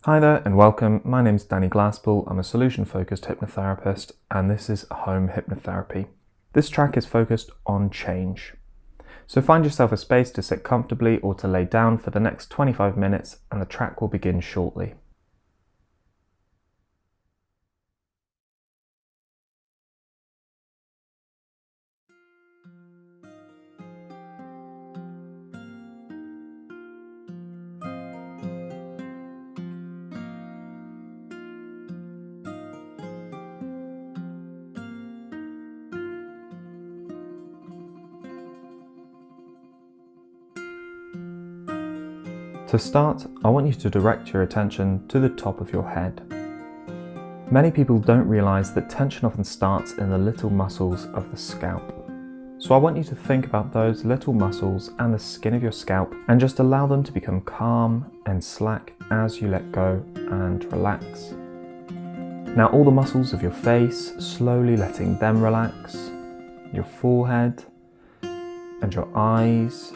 Hi there and welcome. My name's Danny Glasspool. I'm a solution-focused hypnotherapist and this is Home Hypnotherapy. This track is focused on change. So find yourself a space to sit comfortably or to lay down for the next 25 minutes and the track will begin shortly. To start, I want you to direct your attention to the top of your head. Many people don't realize that tension often starts in the little muscles of the scalp. So I want you to think about those little muscles and the skin of your scalp and just allow them to become calm and slack as you let go and relax. Now all the muscles of your face, slowly letting them relax, your forehead and your eyes,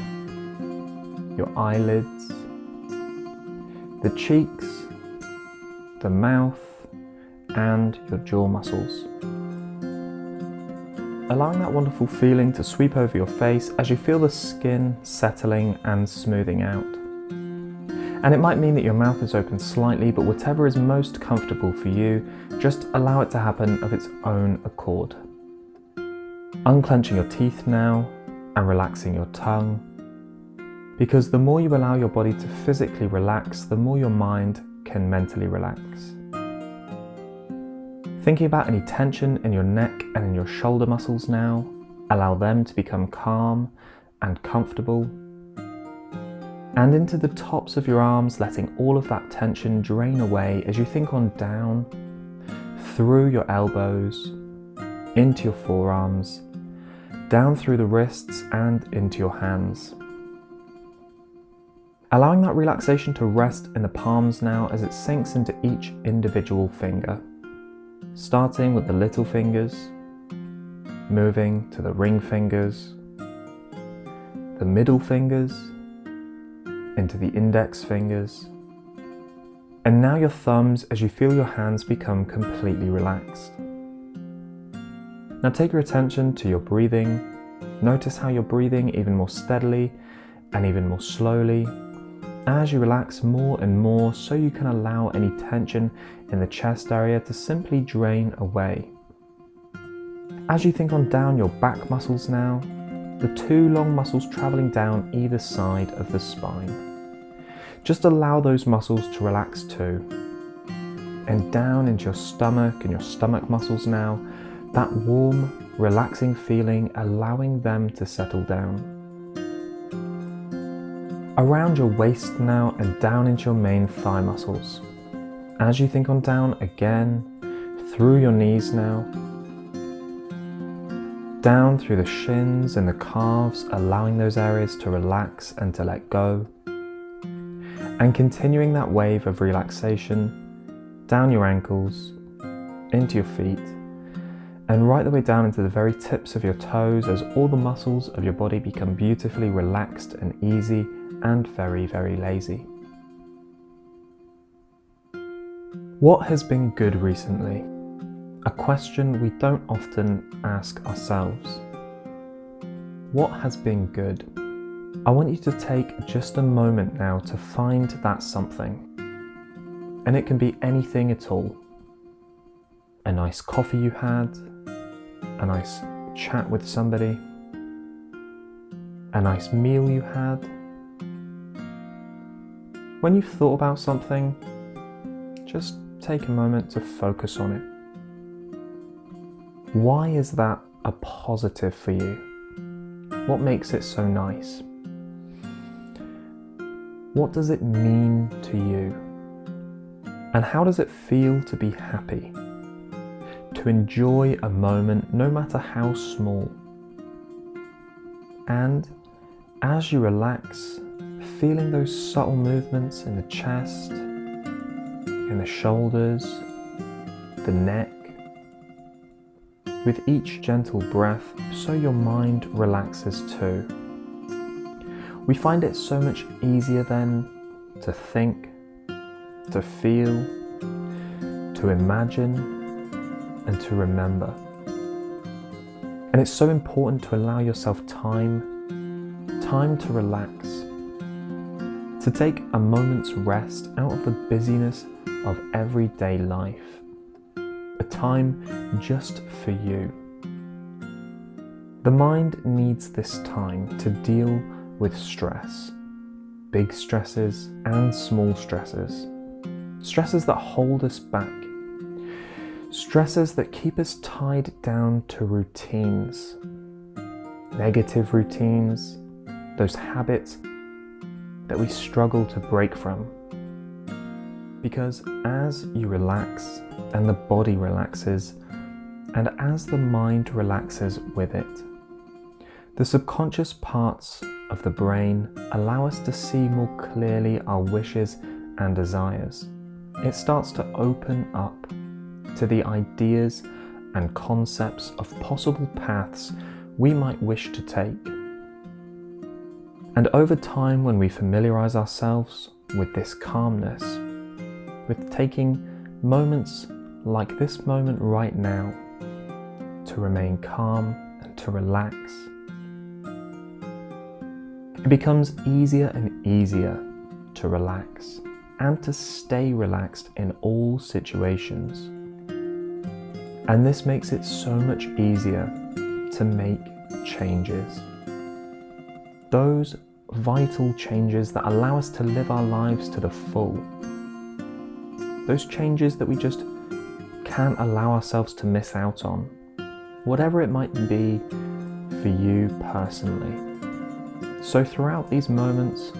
your eyelids, the cheeks, the mouth, and your jaw muscles. Allowing that wonderful feeling to sweep over your face as you feel the skin settling and smoothing out. And it might mean that your mouth is open slightly, but whatever is most comfortable for you, just allow it to happen of its own accord. Unclenching your teeth now and relaxing your tongue. Because the more you allow your body to physically relax, the more your mind can mentally relax. Thinking about any tension in your neck and in your shoulder muscles now, allow them to become calm and comfortable. And into the tops of your arms, letting all of that tension drain away as you think on down, through your elbows, into your forearms, down through the wrists and into your hands. Allowing that relaxation to rest in the palms now as it sinks into each individual finger. Starting with the little fingers, moving to the ring fingers, the middle fingers, into the index fingers, and now your thumbs as you feel your hands become completely relaxed. Now take your attention to your breathing. Notice how you're breathing even more steadily and even more slowly as you relax more and more, so you can allow any tension in the chest area to simply drain away. As you think on down your back muscles now, the two long muscles traveling down either side of the spine. Just allow those muscles to relax too. And down into your stomach and your stomach muscles now, that warm, relaxing feeling, allowing them to settle down. Around your waist now and down into your main thigh muscles. As you think on down again, through your knees now, down through the shins and the calves, allowing those areas to relax and to let go. And continuing that wave of relaxation down your ankles, into your feet, and right the way down into the very tips of your toes as all the muscles of your body become beautifully relaxed and easy and very, very lazy. What has been good recently? A question we don't often ask ourselves. What has been good? I want you to take just a moment now to find that something. And it can be anything at all. A nice coffee you had, a nice chat with somebody, a nice meal you had. When you've thought about something, just take a moment to focus on it. Why is that a positive for you? What makes it so nice? What does it mean to you? And how does it feel to be happy? To enjoy a moment, no matter how small. And as you relax, feeling those subtle movements in the chest, in the shoulders, the neck, with each gentle breath, so your mind relaxes too. We find it so much easier then to think to feel, to imagine, and to remember. And it's so important to allow yourself time to relax, to take a moment's rest out of the busyness of everyday life, a time just for you. The mind needs this time to deal with stress, big stresses and small stresses, stresses that hold us back, stresses that keep us tied down to routines, negative routines, those habits that we struggle to break from. Because as you relax and the body relaxes, and as the mind relaxes with it, the subconscious parts of the brain allow us to see more clearly our wishes and desires. It starts to open up to the ideas and concepts of possible paths we might wish to take. And over time, when we familiarize ourselves with this calmness, with taking moments like this moment right now to remain calm and to relax, it becomes easier and easier to relax and to stay relaxed in all situations. And this makes it so much easier to make changes. Those vital changes that allow us to live our lives to the full. Those changes that we just can't allow ourselves to miss out on, whatever it might be for you personally. So throughout these moments,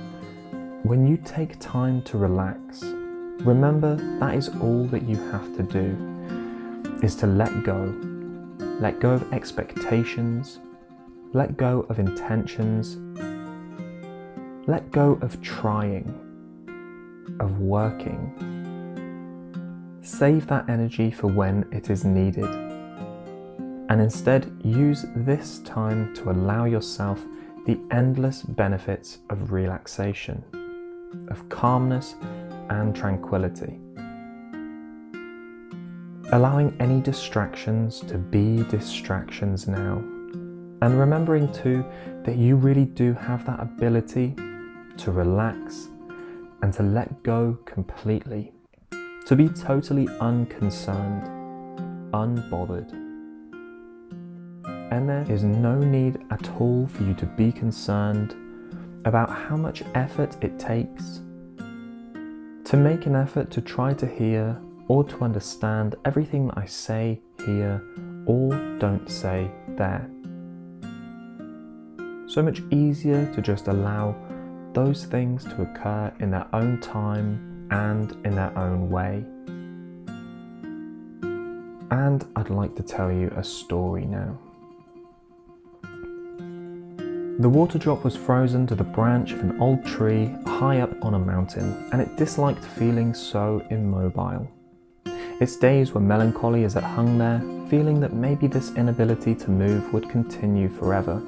when you take time to relax, remember that is all that you have to do, is to let go. Let go of expectations, let go of intentions, let go of trying, of working. Save that energy for when it is needed, and instead use this time to allow yourself the endless benefits of relaxation, of calmness and tranquility. Allowing any distractions to be distractions now, and remembering too that you really do have that ability to relax and to let go completely, to be totally unconcerned, unbothered. And there is no need at all for you to be concerned about how much effort it takes to make an effort to try to hear or to understand everything that I say here or don't say there. So much easier to just allow those things to occur in their own time and in their own way. And I'd like to tell you a story now. The water drop was frozen to the branch of an old tree high up on a mountain, and it disliked feeling so immobile. Its days were melancholy as it hung there, feeling that maybe this inability to move would continue forever.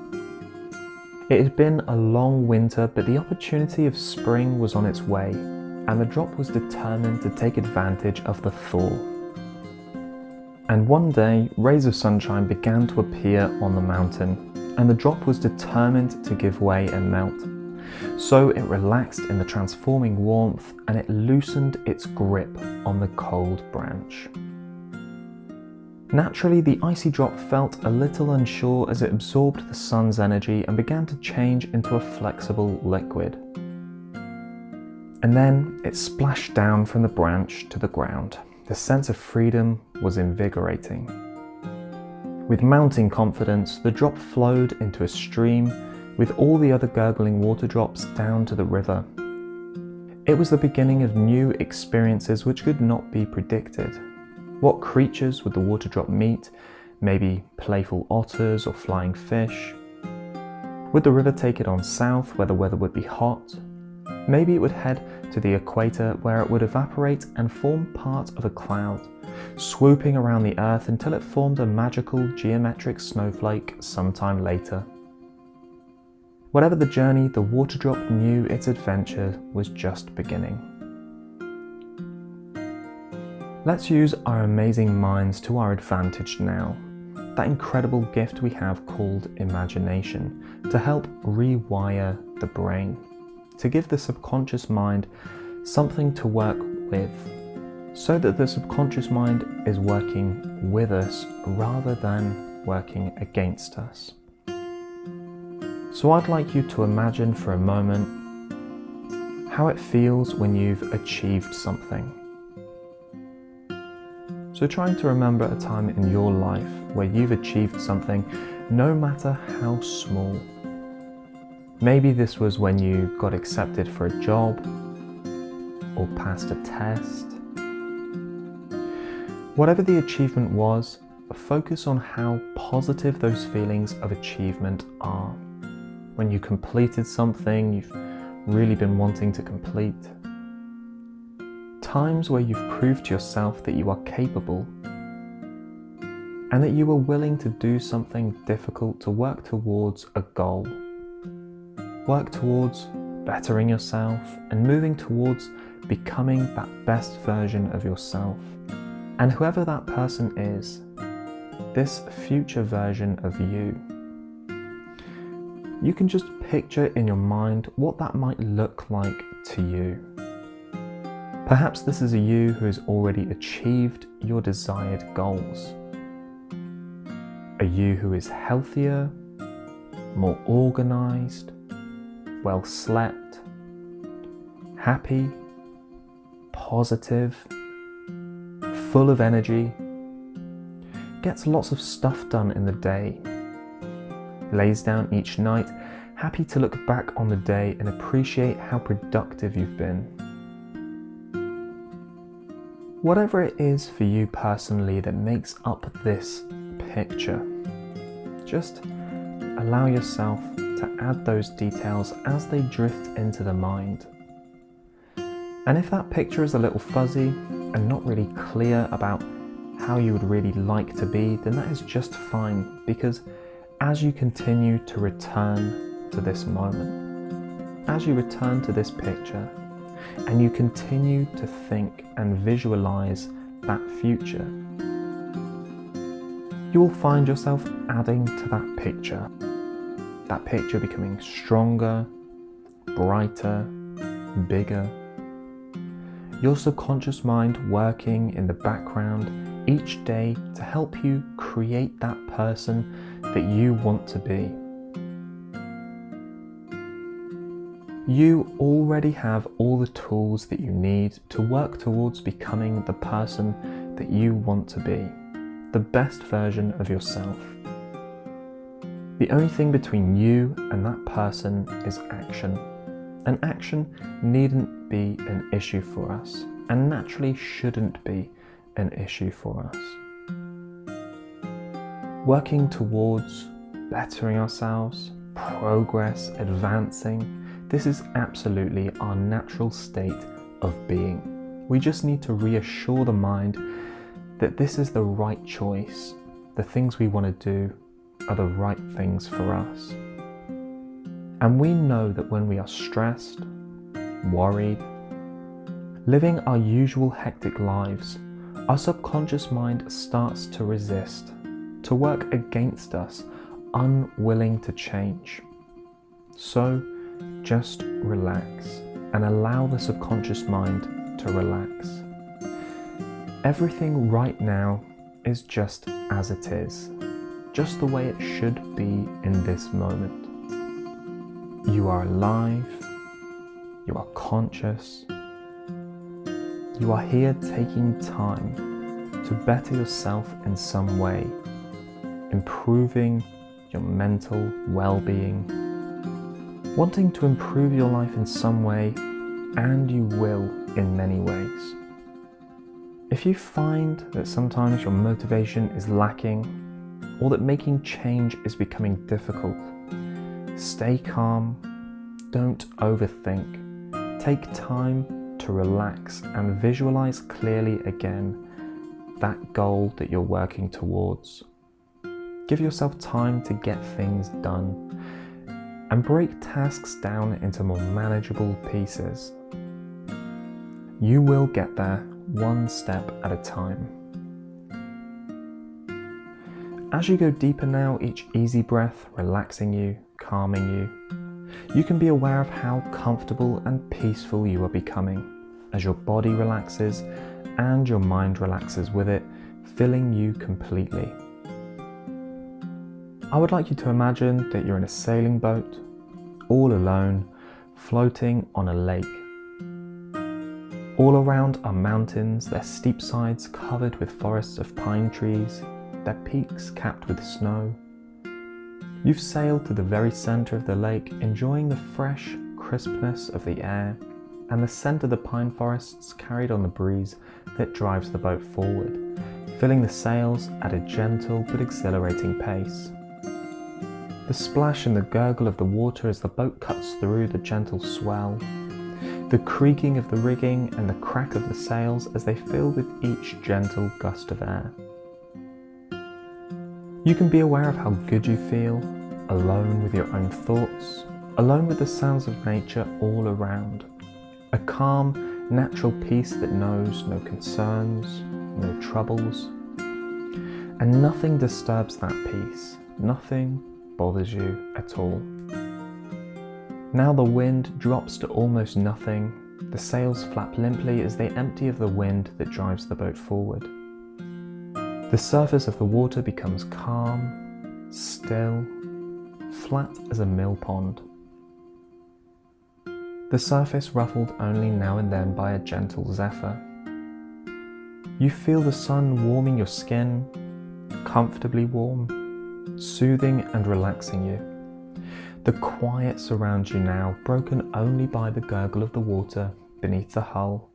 It had been a long winter, but the opportunity of spring was on its way, and the drop was determined to take advantage of the thaw. And one day, rays of sunshine began to appear on the mountain, and the drop was determined to give way and melt. So it relaxed in the transforming warmth, and it loosened its grip on the cold branch. Naturally, the icy drop felt a little unsure as it absorbed the sun's energy and began to change into a flexible liquid. And then it splashed down from the branch to the ground. The sense of freedom was invigorating. With mounting confidence, the drop flowed into a stream with all the other gurgling water drops down to the river. It was the beginning of new experiences which could not be predicted. What creatures would the water drop meet? Maybe playful otters or flying fish? Would the river take it on south where the weather would be hot? Maybe it would head to the equator where it would evaporate and form part of a cloud, swooping around the earth until it formed a magical geometric snowflake sometime later. Whatever the journey, the water drop knew its adventure was just beginning. Let's use our amazing minds to our advantage now. That incredible gift we have called imagination to help rewire the brain, to give the subconscious mind something to work with, so that the subconscious mind is working with us rather than working against us. So I'd like you to imagine for a moment how it feels when you've achieved something. So trying to remember a time in your life where you've achieved something, no matter how small. Maybe this was when you got accepted for a job or passed a test. Whatever the achievement was, focus on how positive those feelings of achievement are. When you completed something you've really been wanting to complete. Times where you've proved to yourself that you are capable and that you were willing to do something difficult to work towards a goal. Work towards bettering yourself and moving towards becoming that best version of yourself. And whoever that person is, this future version of you, you can just picture in your mind what that might look like to you. Perhaps this is a you who has already achieved your desired goals. A you who is healthier, more organized, well slept, happy, positive, full of energy, gets lots of stuff done in the day, lays down each night, happy to look back on the day and appreciate how productive you've been. Whatever it is for you personally that makes up this picture, just allow yourself to add those details as they drift into the mind. And if that picture is a little fuzzy and not really clear about how you would really like to be, then that is just fine, because as you continue to return to this moment, as you return to this picture, and you continue to think and visualize that future, you will find yourself adding to that picture becoming stronger, brighter, bigger. Your subconscious mind working in the background each day to help you create that person that you want to be. You already have all the tools that you need to work towards becoming the person that you want to be, the best version of yourself. The only thing between you and that person is action. And action needn't be an issue for us, and naturally shouldn't be an issue for us. Working towards bettering ourselves, progress, advancing, this is absolutely our natural state of being. We just need to reassure the mind that this is the right choice. The things we want to do are the right things for us. And we know that when we are stressed, worried, living our usual hectic lives, our subconscious mind starts to resist, to work against us, unwilling to change. So just relax and allow the subconscious mind to relax. Everything right now is just as it is, just the way it should be in this moment. You are alive, you are conscious, you are here taking time to better yourself in some way, improving your mental well-being, wanting to improve your life in some way, and you will in many ways. If you find that sometimes your motivation is lacking, or that making change is becoming difficult, stay calm, don't overthink, take time to relax and visualize clearly again that goal that you're working towards. Give yourself time to get things done and break tasks down into more manageable pieces. You will get there one step at a time. As you go deeper now, each easy breath relaxing you, calming you, you can be aware of how comfortable and peaceful you are becoming as your body relaxes and your mind relaxes with it, filling you completely. I would like you to imagine that you're in a sailing boat, all alone, floating on a lake. All around are mountains, their steep sides covered with forests of pine trees, their peaks capped with snow. You've sailed to the very center of the lake, enjoying the fresh crispness of the air and the scent of the pine forests carried on the breeze that drives the boat forward, filling the sails at a gentle but exhilarating pace. The splash and the gurgle of the water as the boat cuts through the gentle swell, the creaking of the rigging and the crack of the sails as they fill with each gentle gust of air. You can be aware of how good you feel, alone with your own thoughts, alone with the sounds of nature all around. A calm, natural peace that knows no concerns, no troubles, and nothing disturbs that peace, nothing bothers you at all. Now the wind drops to almost nothing, the sails flap limply as they empty of the wind that drives the boat forward. The surface of the water becomes calm, still, flat as a mill pond. The surface ruffled only now and then by a gentle zephyr. You feel the sun warming your skin, comfortably warm, soothing and relaxing you. The quiet surrounds you now, broken only by the gurgle of the water beneath the hull,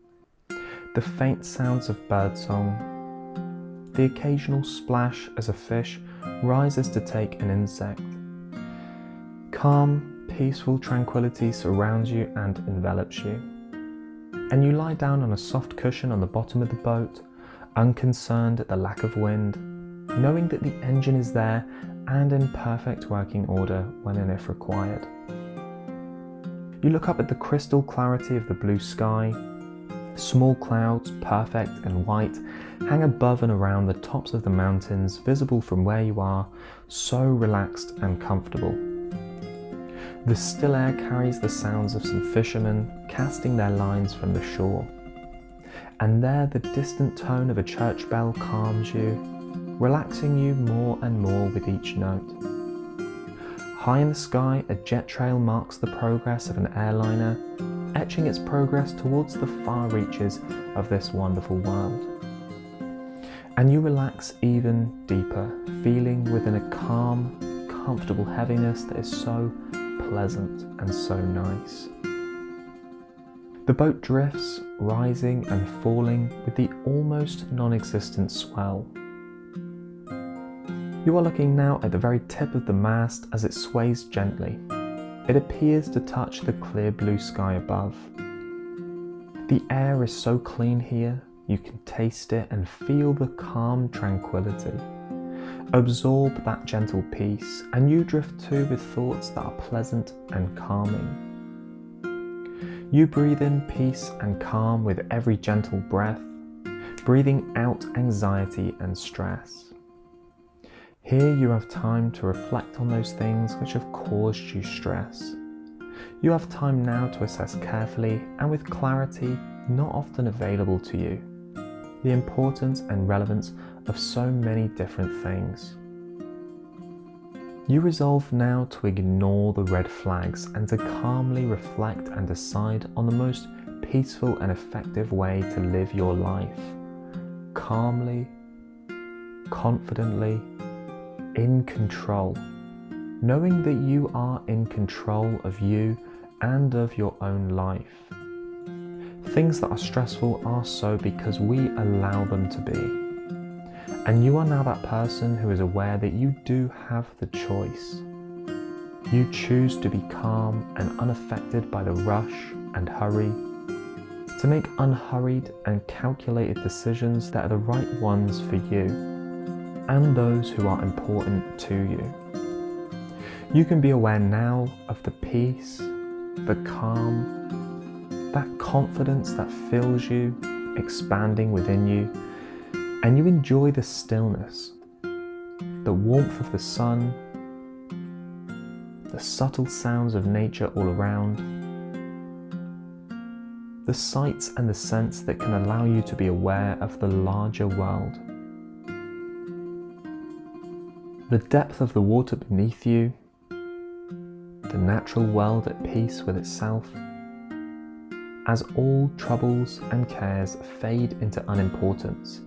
the faint sounds of birdsong, the occasional splash as a fish rises to take an insect. Calm, peaceful tranquility surrounds you and envelops you. And you lie down on a soft cushion on the bottom of the boat, unconcerned at the lack of wind, knowing that the engine is there and in perfect working order when and if required. You look up at the crystal clarity of the blue sky. Small clouds, perfect and white, hang above and around the tops of the mountains, visible from where you are, so relaxed and comfortable. The still air carries the sounds of some fishermen casting their lines from the shore. And there the distant tone of a church bell calms you, relaxing you more and more with each note. High in the sky, a jet trail marks the progress of an airliner, etching its progress towards the far reaches of this wonderful world. And you relax even deeper, feeling within a calm, comfortable heaviness that is so pleasant and so nice. The boat drifts, rising and falling with the almost non-existent swell. You are looking now at the very tip of the mast as it sways gently. It appears to touch the clear blue sky above. The air is so clean here, you can taste it and feel the calm tranquility. Absorb that gentle peace, and you drift too with thoughts that are pleasant and calming. You breathe in peace and calm with every gentle breath, breathing out anxiety and stress. Here you have time to reflect on those things which have caused you stress. You have time now to assess carefully and with clarity not often available to you, the importance and relevance of so many different things. You resolve now to ignore the red flags and to calmly reflect and decide on the most peaceful and effective way to live your life. Calmly, confidently, in control, knowing that you are in control of you and of your own life. Things that are stressful are so because we allow them to be. And you are now that person who is aware that you do have the choice. You choose to be calm and unaffected by the rush and hurry, to make unhurried and calculated decisions that are the right ones for you and those who are important to you. You can be aware now of the peace, the calm, that confidence that fills you, expanding within you, and you enjoy the stillness, the warmth of the sun, the subtle sounds of nature all around, the sights and the scents that can allow you to be aware of the larger world. The depth of the water beneath you, the natural world at peace with itself, as all troubles and cares fade into unimportance,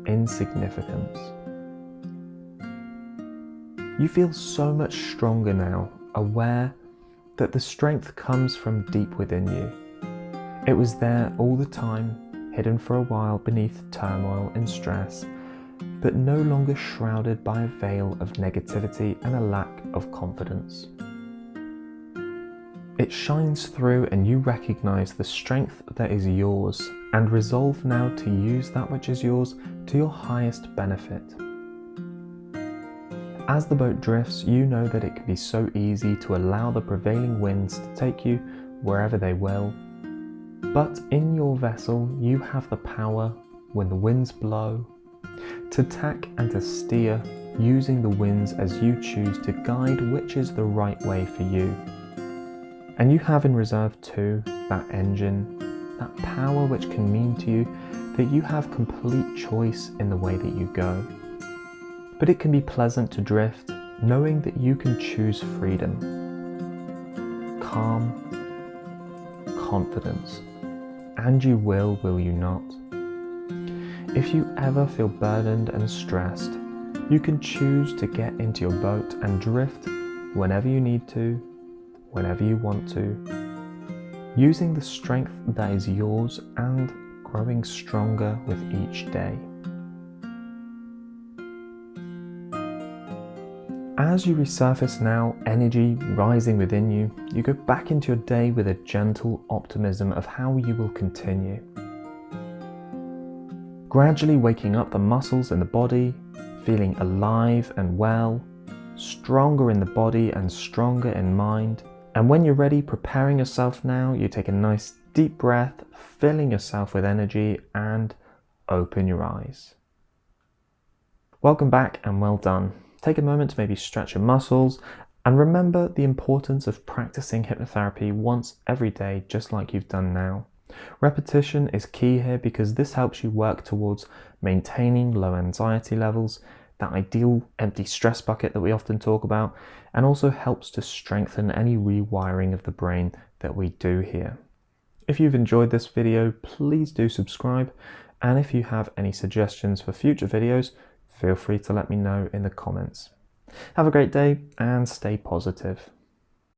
insignificance. You feel so much stronger now, aware that the strength comes from deep within you. It was there all the time, hidden for a while beneath turmoil and stress, but no longer shrouded by a veil of negativity and a lack of confidence. It shines through and you recognize the strength that is yours and resolve now to use that which is yours to your highest benefit. As the boat drifts, you know that it can be so easy to allow the prevailing winds to take you wherever they will. But in your vessel, you have the power, when the winds blow, to tack and to steer, using the winds as you choose to guide which is the right way for you. And you have in reserve too, that engine, that power which can mean to you that you have complete choice in the way that you go. But it can be pleasant to drift, knowing that you can choose freedom, calm, confidence, and you will you not? If you ever feel burdened and stressed, you can choose to get into your boat and drift whenever you need to, whenever you want to, using the strength that is yours and growing stronger with each day. As you resurface now, energy rising within you, you go back into your day with a gentle optimism of how you will continue. Gradually waking up the muscles in the body, feeling alive and well, stronger in the body and stronger in mind. And when you're ready, preparing yourself now, you take a nice deep breath, filling yourself with energy and open your eyes. Welcome back and well done. Take a moment to maybe stretch your muscles and remember the importance of practicing hypnotherapy once every day, just like you've done now. Repetition is key here because this helps you work towards maintaining low anxiety levels, that ideal empty stress bucket that we often talk about, and also helps to strengthen any rewiring of the brain that we do here. If you've enjoyed this video, please do subscribe, and if you have any suggestions for future videos, feel free to let me know in the comments. Have a great day and stay positive.